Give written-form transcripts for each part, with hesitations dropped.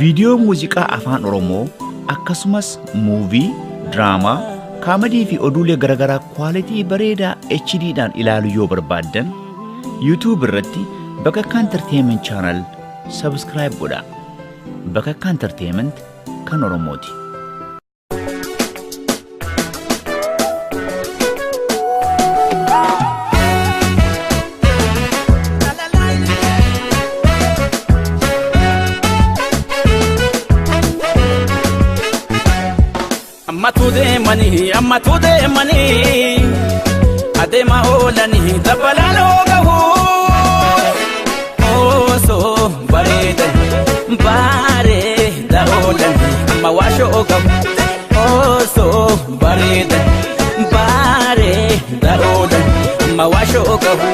Video muuziqaa afaan Oromoo akkasumas movie, drama, comedy fi oduulee garagaraa quality bareedaa HD dhaan ilaaluu yoo barbaaddan YouTube irratti Bakakka Entertainment Channel subscribe godhaa. Bakakka Entertainment kan Oromooti. Amatoo demanii adeema oolanii dabalaan hoogahu osoo bareeda oolanii amma waashoo hoogahu osoo bareeda oolanii amma waashoo hoogahu.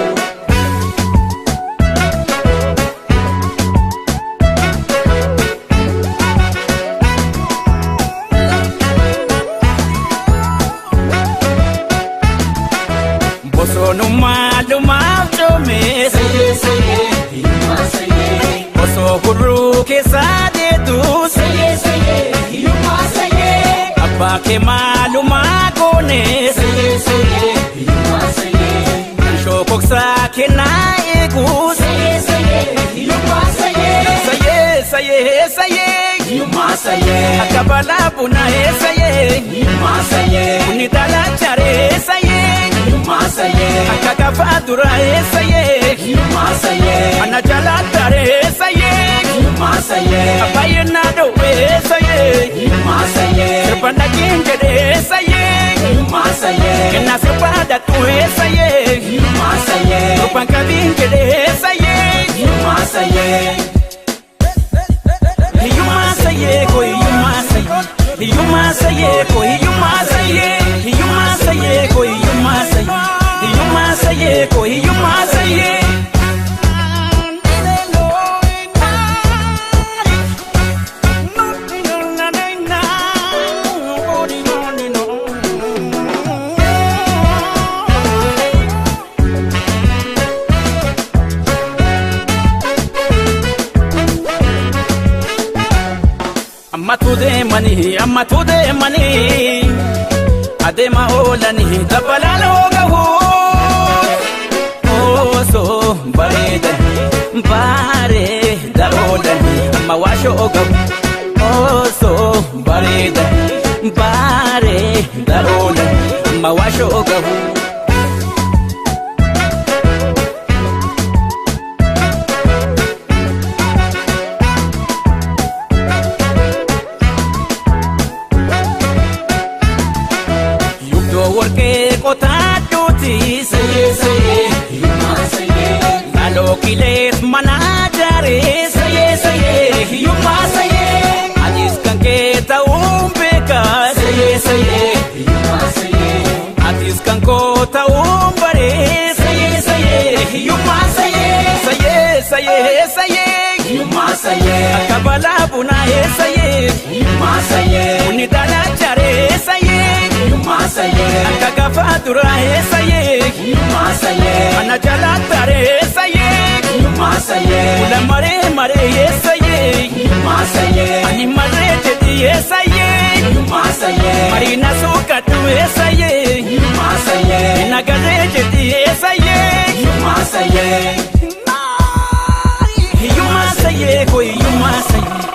Lumaaf joomee osoo gurruu keessaa deetus abbaa kee maalumaa goones shookoksaa kennaa eegus sayee akka balaa bunaa sayee bunni dalaacharee sayee akka gafaa duraa sayee ana jalaattaree sayee abbaayeen naadowee sayee sirban dhagiin jedhee sayee kennaa sirbaa dadhuwee sayee sirban qabiin jedhee sayee hiyyummaa sayee ko hiyyummaa sayee ko hiyyummaa sayee ko hiyyummaa sayee. Amatoo demanii adeema oolanii dabalaan hoogahu osoo bareeda oolanii amma waashoo hoogahu osoo bareeda oolanii amma waashoo hoogahu. Warqee qotaa duuti naaloo kilees manaa jaaree hiyyummaa atis kan kee ta'uun beekaa atis kan koo ta'uun baree hiyyummaa sayee akka balaa bunaa bunni dalaacharee akka gafaa duraa ana jalaattaree ula maree ani maree jedhii mariina suuqadhu nagaree jedhii hiyyummaa sayee ko hiyyummaa sayee.